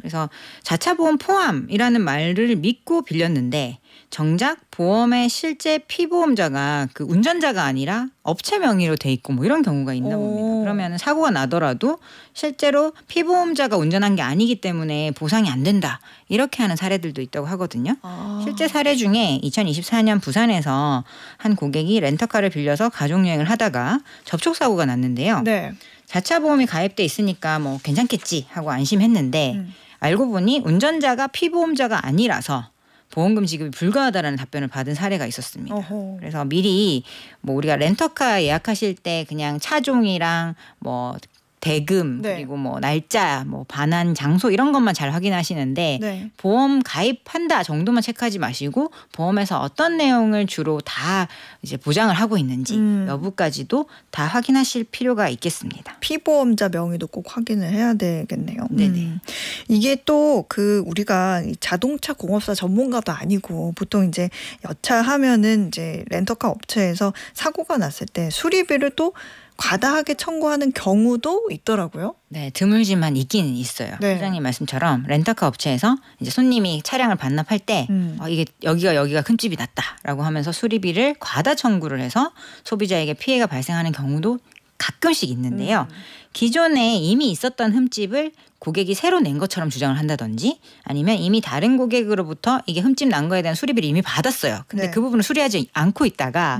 그래서 자차 보험 포함이라는 말을 믿고 빌렸는데 정작 보험의 실제 피보험자가 그 운전자가 아니라 업체 명의로 돼 있고 뭐 이런 경우가 있나 봅니다. 그러면 사고가 나더라도 실제로 피보험자가 운전한 게 아니기 때문에 보상이 안 된다. 이렇게 하는 사례들도 있다고 하거든요. 실제 사례 중에 2024년 부산에서 한 고객이 렌터카를 빌려서 가족여행을 하다가 접촉사고가 났는데요. 네. 자차 보험이 가입돼 있으니까 뭐 괜찮겠지 하고 안심했는데 알고 보니 운전자가 피보험자가 아니라서 보험금 지급이 불가하다라는 답변을 받은 사례가 있었습니다. 그래서 미리 뭐 우리가 렌터카 예약하실 때 그냥 차종이랑 뭐 대금 네. 그리고 뭐 날짜, 뭐 반환 장소 이런 것만 잘 확인하시는데 네. 보험 가입한다 정도만 체크하지 마시고 보험에서 어떤 내용을 주로 다 이제 보장을 하고 있는지 여부까지도 다 확인하실 필요가 있겠습니다. 피보험자 명의도 꼭 확인을 해야 되겠네요. 네네. 이게 또 그 우리가 자동차 공업사 전문가도 아니고 보통 이제 여차하면은 이제 렌터카 업체에서 사고가 났을 때 수리비를 또 과다하게 청구하는 경우도 있더라고요. 네, 드물지만 있기는 있어요. 네. 소장님 말씀처럼 렌터카 업체에서 이제 손님이 차량을 반납할 때 이게 여기가 흠집이 났다라고 하면서 수리비를 과다 청구를 해서 소비자에게 피해가 발생하는 경우도 가끔씩 있는데요. 기존에 이미 있었던 흠집을 고객이 새로 낸 것처럼 주장을 한다든지 아니면 이미 다른 고객으로부터 이게 흠집 난 거에 대한 수리비를 이미 받았어요. 근데 네. 그 부분을 수리하지 않고 있다가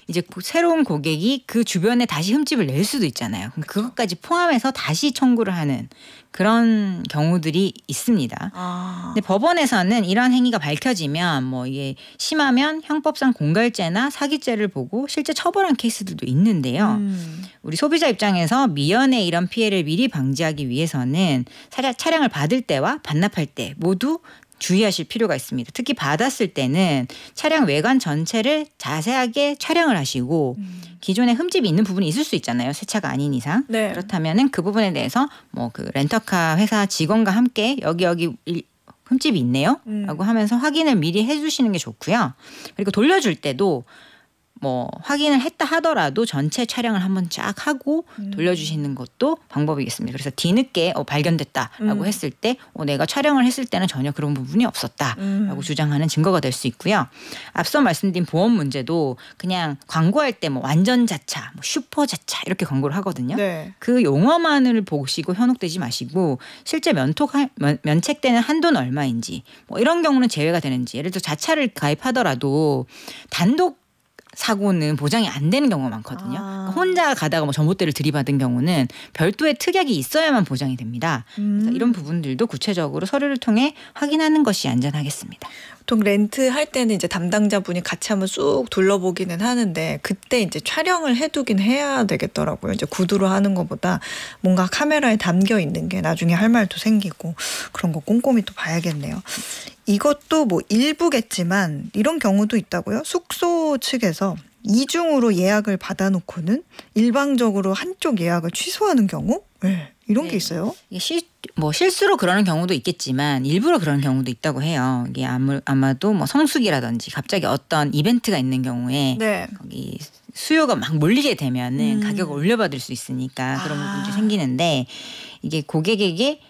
이제 새로운 고객이 그 주변에 다시 흠집을 낼 수도 있잖아요. 그럼 그것까지 포함해서 다시 청구를 하는 그런 경우들이 있습니다. 근데 법원에서는 이런 행위가 밝혀지면 뭐 이게 심하면 형법상 공갈죄나 사기죄를 보고 실제 처벌한 케이스들도 있는데요. 우리 소비자 입장에서 미연에 이런 피해를 미리 방지하기 위해서는 차량을 받을 때와 반납할 때 모두 주의하실 필요가 있습니다. 특히 받았을 때는 차량 외관 전체를 자세하게 촬영을 하시고 기존에 흠집이 있는 부분이 있을 수 있잖아요. 새 차가 아닌 이상. 네. 그렇다면은 그 부분에 대해서 뭐 그 렌터카 회사 직원과 함께 여기 흠집이 있네요. 라고 하면서 확인을 미리 해주시는 게 좋고요. 그리고 돌려줄 때도 뭐 확인을 했다 하더라도 전체 촬영을 한번 쫙 하고 돌려주시는 것도 방법이겠습니다. 그래서 뒤늦게 발견됐다라고 했을 때 내가 촬영을 했을 때는 전혀 그런 부분이 없었다라고 주장하는 증거가 될 수 있고요. 앞서 말씀드린 보험 문제도 그냥 광고할 때 뭐 완전 자차, 뭐 슈퍼 자차 이렇게 광고를 하거든요. 네. 그 용어만을 보시고 현혹되지 마시고 실제 면책되는 한도는 얼마인지 뭐 이런 경우는 제외가 되는지 예를 들어 자차를 가입하더라도 단독 사고는 보장이 안 되는 경우가 많거든요. 그러니까 혼자 가다가 뭐 전봇대를 들이받은 경우는 별도의 특약이 있어야만 보장이 됩니다. 그래서 이런 부분들도 구체적으로 서류를 통해 확인하는 것이 안전하겠습니다. 보통 렌트 할 때는 이제 담당자분이 같이 한번 쑥 둘러보기는 하는데 그때 이제 촬영을 해두긴 해야 되겠더라고요. 이제 구두로 하는 것보다 뭔가 카메라에 담겨 있는 게 나중에 할 말도 생기고 그런 거 꼼꼼히 또 봐야겠네요. 이것도 뭐 일부겠지만 이런 경우도 있다고요. 숙소 측에서 이중으로 예약을 받아놓고는 일방적으로 한쪽 예약을 취소하는 경우? 네. 이런 게 있어요? 뭐 실수로 그러는 경우도 있겠지만 일부러 그러는 경우도 있다고 해요. 이게 아마도 뭐 성수기라든지 갑자기 어떤 이벤트가 있는 경우에 네. 거기 수요가 막 몰리게 되면은 가격을 올려받을 수 있으니까 그런 부분이 생기는데 이게 고객에게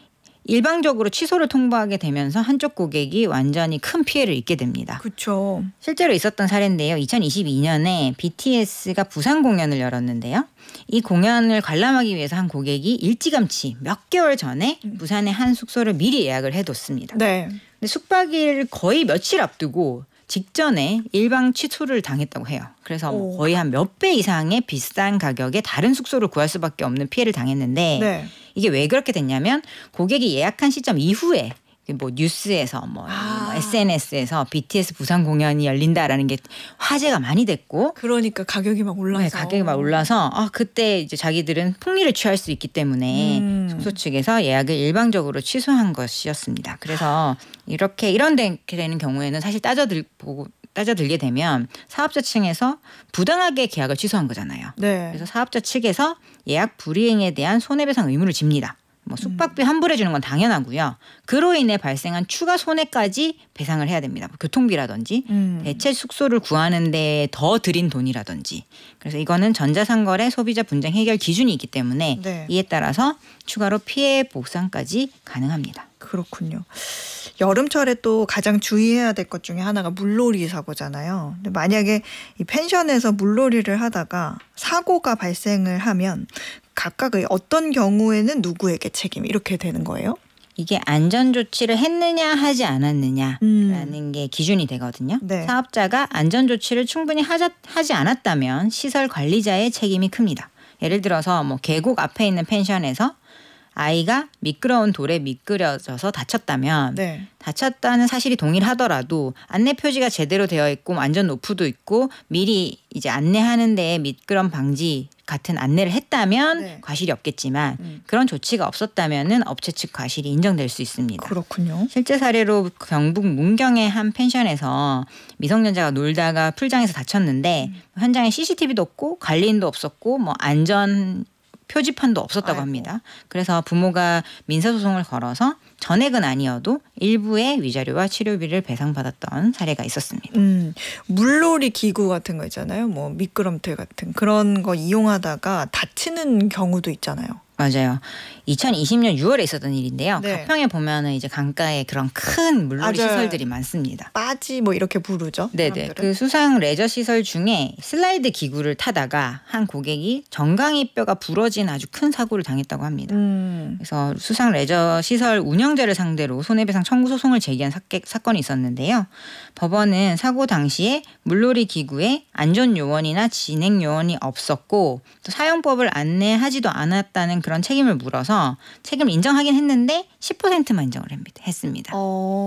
일방적으로 취소를 통보하게 되면서 한쪽 고객이 완전히 큰 피해를 입게 됩니다. 그렇죠. 실제로 있었던 사례인데요. 2022년에 BTS가 부산 공연을 열었는데요. 이 공연을 관람하기 위해서 한 고객이 일찌감치 몇 개월 전에 부산의 한 숙소를 미리 예약을 해뒀습니다. 네. 근데 숙박일 거의 며칠 앞두고 직전에 일방 취소를 당했다고 해요. 그래서 뭐 거의 한 몇 배 이상의 비싼 가격에 다른 숙소를 구할 수밖에 없는 피해를 당했는데 네. 이게 왜 그렇게 됐냐면 고객이 예약한 시점 이후에 뭐 뉴스에서 뭐 SNS에서 BTS 부산 공연이 열린다라는 게 화제가 많이 됐고 그러니까 가격이 막 올라서 네, 가격이 막 올라서 그때 이제 자기들은 폭리를 취할 수 있기 때문에 숙소 측에서 예약을 일방적으로 취소한 것이었습니다. 그래서 이런 되는 경우에는 사실 따져들게 되면 사업자 층에서 부당하게 계약을 취소한 거잖아요. 네. 그래서 사업자 측에서 예약 불이행에 대한 손해배상 의무를 집니다. 뭐 숙박비 환불해 주는 건 당연하고요. 그로 인해 발생한 추가 손해까지 배상을 해야 됩니다. 교통비라든지 대체 숙소를 구하는 데 더 들인 돈이라든지. 그래서 이거는 전자상거래 소비자 분쟁 해결 기준이 있기 때문에 네. 이에 따라서 추가로 피해 보상까지 가능합니다. 그렇군요. 여름철에 또 가장 주의해야 될 것 중에 하나가 물놀이 사고잖아요. 근데 만약에 이 펜션에서 물놀이를 하다가 사고가 발생을 하면 각각의 어떤 경우에는 누구에게 책임 이렇게 되는 거예요? 이게 안전조치를 했느냐 하지 않았느냐라는 게 기준이 되거든요. 네. 사업자가 안전조치를 충분히 하지 않았다면 시설 관리자의 책임이 큽니다. 예를 들어서 뭐 계곡 앞에 있는 펜션에서 아이가 미끄러운 돌에 미끄러져서 다쳤다면 네. 다쳤다는 사실이 동일하더라도 안내 표지가 제대로 되어 있고 안전 노프도 있고 미리 이제 안내하는 데에 미끄럼 방지 같은 안내를 했다면 네. 과실이 없겠지만 그런 조치가 없었다면은 업체 측 과실이 인정될 수 있습니다. 그렇군요. 실제 사례로 경북 문경의 한 펜션에서 미성년자가 놀다가 풀장에서 다쳤는데 현장에 CCTV도 없고 관리인도 없었고 뭐 안전 표지판도 없었다고 합니다. 그래서 부모가 민사소송을 걸어서 전액은 아니어도 일부의 위자료와 치료비를 배상받았던 사례가 있었습니다. 물놀이 기구 같은 거 있잖아요. 뭐 미끄럼틀 같은 그런 거 이용하다가 다치는 경우도 있잖아요. 맞아요. 2020년 6월에 있었던 일인데요. 네. 가평에 보면은 이제 강가에 그런 큰 물놀이 시설들이 많습니다. 빠지 뭐 이렇게 부르죠. 네네. 사람들은. 그 수상 레저 시설 중에 슬라이드 기구를 타다가 한 고객이 정강이 뼈가 부러진 아주 큰 사고를 당했다고 합니다. 그래서 수상 레저 시설 운영자를 상대로 손해배상 청구 소송을 제기한 사건이 있었는데요. 법원은 사고 당시에 물놀이 기구에 안전 요원이나 진행 요원이 없었고 또 사용법을 안내하지도 않았다는 그런 책임을 물어서 책임을 인정하긴 했는데 10%만 인정을 했습니다.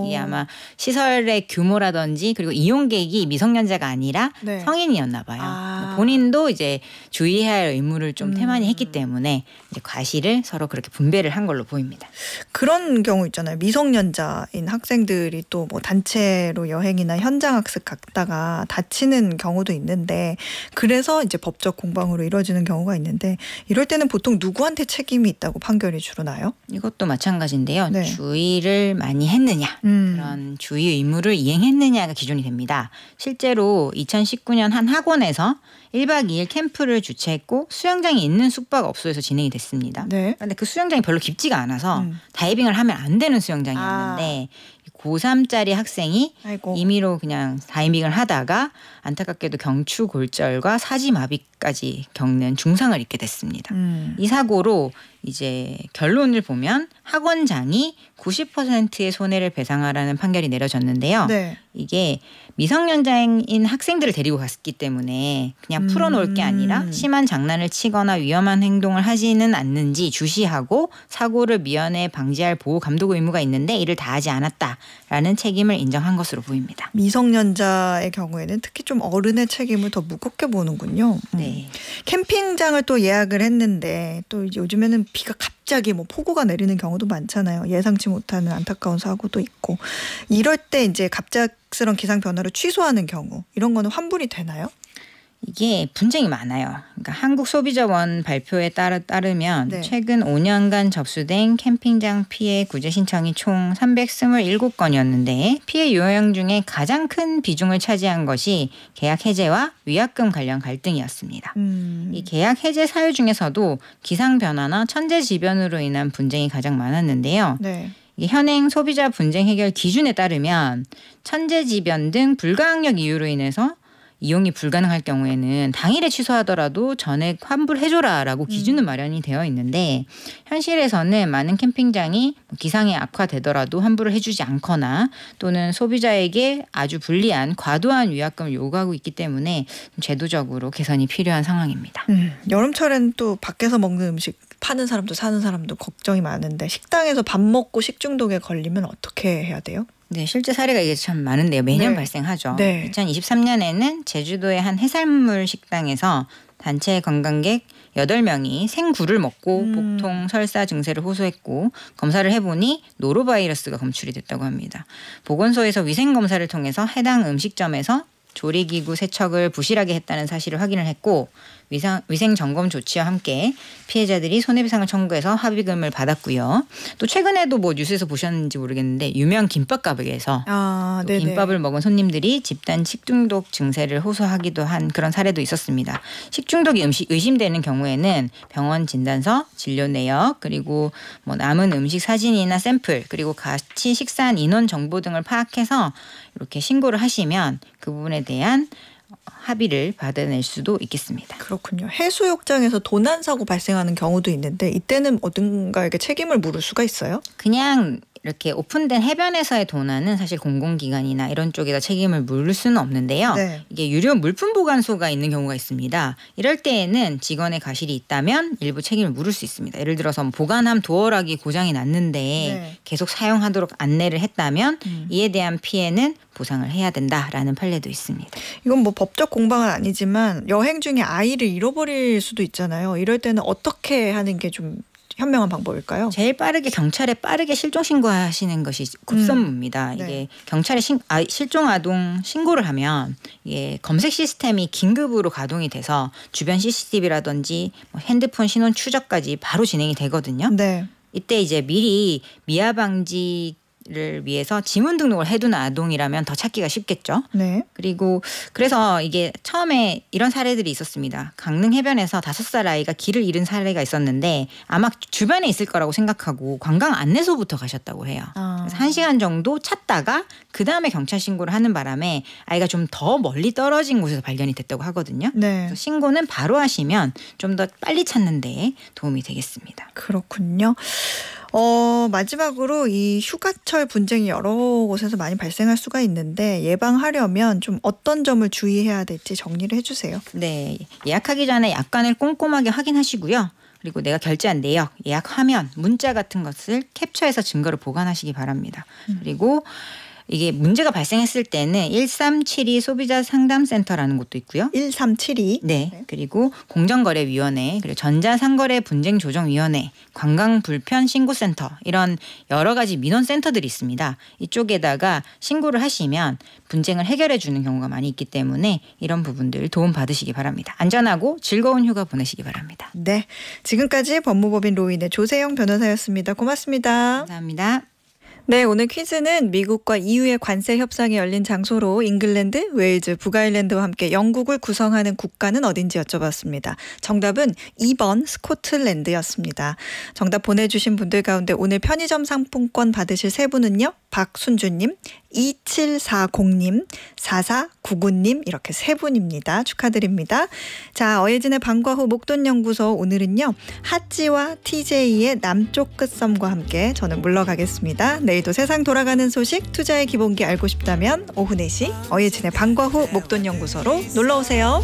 이게 아마 시설의 규모라든지 그리고 이용객이 미성년자가 아니라 네. 성인이었나 봐요. 본인도 이제 주의해야 할 의무를 좀 태만히 했기 때문에 이제 과실을 서로 그렇게 분배를 한 걸로 보입니다. 그런 경우 있잖아요. 미성년자인 학생들이 또 뭐 단체로 여행이나 현장 학습 갔다가 다치는 경우도 있는데 그래서 이제 법적 공방으로 이루어지는 경우가 있는데 이럴 때는 보통 누구한테 책임이 있다고 판결이 주로 나요? 이것도 마찬가지인데요. 네. 주의를 많이 했느냐 그런 주의 의무를 이행했느냐가 기준이 됩니다. 실제로 2019년 한 학원에서 1박 2일 캠프를 주최했고 수영장이 있는 숙박업소에서 진행이 됐습니다. 네. 그런데 그 수영장이 별로 깊지가 않아서 다이빙을 하면 안 되는 수영장이었는데 고3짜리 학생이 아이고. 임의로 그냥 다이빙을 하다가 안타깝게도 경추골절과 사지마비까지 겪는 중상을 입게 됐습니다. 이 사고로 이제 결론을 보면 학원장이 90%의 손해를 배상하라는 판결이 내려졌는데요. 네. 이게 미성년자인 학생들을 데리고 갔기 때문에 그냥 풀어놓을 게 아니라 심한 장난을 치거나 위험한 행동을 하지는 않는지 주시하고 사고를 미연에 방지할 보호 감독 의무가 있는데 이를 다하지 않았다라는 책임을 인정한 것으로 보입니다. 미성년자의 경우에는 특히 좀 어른의 책임을 더 무겁게 보는군요. 네. 캠핑장을 또 예약을 했는데 또 요즘에는 비가 갑자기 뭐 폭우가 내리는 경우도 많잖아요. 예상치 못하는 안타까운 사고도 있고 이럴 때 이제 갑작스런 기상 변화를 취소하는 경우 이런 거는 환불이 되나요? 이게 분쟁이 많아요. 그러니까 한국소비자원 발표에 따르면 네. 최근 5년간 접수된 캠핑장 피해 구제 신청이 총 327건이었는데 피해 요청 중에 가장 큰 비중을 차지한 것이 계약 해제와 위약금 관련 갈등이었습니다. 이 계약 해제 사유 중에서도 기상 변화나 천재지변으로 인한 분쟁이 가장 많았는데요. 네. 현행 소비자 분쟁 해결 기준에 따르면 천재지변 등 불가항력 이유로 인해서 이용이 불가능할 경우에는 당일에 취소하더라도 전액 환불해줘라라고 기준은 마련이 되어 있는데 현실에서는 많은 캠핑장이 기상이 악화되더라도 환불을 해주지 않거나 또는 소비자에게 아주 불리한 과도한 위약금을 요구하고 있기 때문에 제도적으로 개선이 필요한 상황입니다. 여름철엔 또 밖에서 먹는 음식 파는 사람도 사는 사람도 걱정이 많은데 식당에서 밥 먹고 식중독에 걸리면 어떻게 해야 돼요? 네, 실제 사례가 이게 참 많은데요. 매년 네. 발생하죠. 네. 2023년에는 제주도의 한 해산물 식당에서 단체 관광객 8명이 생굴을 먹고 복통, 설사 증세를 호소했고 검사를 해보니 노로바이러스가 검출이 됐다고 합니다. 보건소에서 위생검사를 통해서 해당 음식점에서 조리기구 세척을 부실하게 했다는 사실을 확인을 했고 위생 점검 조치와 함께 피해자들이 손해배상을 청구해서 합의금을 받았고요. 또 최근에도 뭐 뉴스에서 보셨는지 모르겠는데 유명 김밥 가게에서 김밥을 먹은 손님들이 집단 식중독 증세를 호소하기도 한 그런 사례도 있었습니다. 식중독이 의심되는 경우에는 병원 진단서, 진료 내역, 그리고 뭐 남은 음식 사진이나 샘플, 그리고 같이 식사한 인원 정보 등을 파악해서 이렇게 신고를 하시면 그 부분에 대한 합의를 받아낼 수도 있겠습니다. 그렇군요. 해수욕장에서 도난 사고 발생하는 경우도 있는데 이때는 어딘가에게 책임을 물을 수가 있어요? 그냥 이렇게 오픈된 해변에서의 도난은 사실 공공기관이나 이런 쪽에다 책임을 물을 수는 없는데요. 네. 이게 유료 물품 보관소가 있는 경우가 있습니다. 이럴 때에는 직원의 과실이 있다면 일부 책임을 물을 수 있습니다. 예를 들어서 보관함 도어락이 고장이 났는데 계속 사용하도록 안내를 했다면 이에 대한 피해는 보상을 해야 된다라는 판례도 있습니다. 이건 뭐 법적 공방은 아니지만 여행 중에 아이를 잃어버릴 수도 있잖아요. 이럴 때는 어떻게 하는 게 좀 현명한 방법일까요? 제일 빠르게 경찰에 빠르게 실종 신고하시는 것이 급선무입니다. 이게 경찰에 실종 아동 신고를 하면 이게 검색 시스템이 긴급으로 가동이 돼서 주변 CCTV라든지 뭐 핸드폰 신원 추적까지 바로 진행이 되거든요. 네. 이때 이제 미리 미아 방지 를 위해서 지문 등록을 해둔 아동이라면 더 찾기가 쉽겠죠. 네. 그리고 그래서 이게 처음에 이런 사례들이 있었습니다. 강릉 해변에서 5살 아이가 길을 잃은 사례가 있었는데 아마 주변에 있을 거라고 생각하고 관광 안내소부터 가셨다고 해요. 그래서 1시간 정도 찾다가 그 다음에 경찰 신고를 하는 바람에 아이가 좀 더 멀리 떨어진 곳에서 발견이 됐다고 하거든요. 네. 그래서 신고는 바로 하시면 좀 더 빨리 찾는 데 도움이 되겠습니다. 그렇군요. 마지막으로 이 휴가철 분쟁이 여러 곳에서 많이 발생할 수가 있는데 예방하려면 좀 어떤 점을 주의해야 될지 정리를 해주세요. 네, 예약하기 전에 약관을 꼼꼼하게 확인하시고요. 그리고 내가 결제한 내역, 예약 화면, 문자 같은 것을 캡처해서 증거를 보관하시기 바랍니다. 그리고 이게 문제가 발생했을 때는 1372 소비자 상담센터라는 곳도 있고요. 1372. 네. 그리고 공정거래위원회, 그리고 전자상거래 분쟁조정위원회, 관광불편신고센터 이런 여러 가지 민원센터들이 있습니다. 이쪽에다가 신고를 하시면 분쟁을 해결해 주는 경우가 많이 있기 때문에 이런 부분들 도움 받으시기 바랍니다. 안전하고 즐거운 휴가 보내시기 바랍니다. 네. 지금까지 법무법인 로인의 조세영 변호사였습니다. 고맙습니다. 감사합니다. 네, 오늘 퀴즈는 미국과 EU의 관세 협상이 열린 장소로 잉글랜드, 웨일즈, 북아일랜드와 함께 영국을 구성하는 국가는 어딘지 여쭤봤습니다. 정답은 2번 스코틀랜드였습니다. 정답 보내주신 분들 가운데 오늘 편의점 상품권 받으실 세 분은요. 박순주님, 2740님, 4499님 이렇게 세 분입니다. 축하드립니다. 자, 어예진의 방과 후 목돈연구소 오늘은요. 핫지와 TJ의 남쪽 끝섬과 함께 저는 물러가겠습니다. 내일도 세상 돌아가는 소식 투자의 기본기 알고 싶다면 오후 4시 어예진의 방과 후 목돈연구소로 놀러오세요.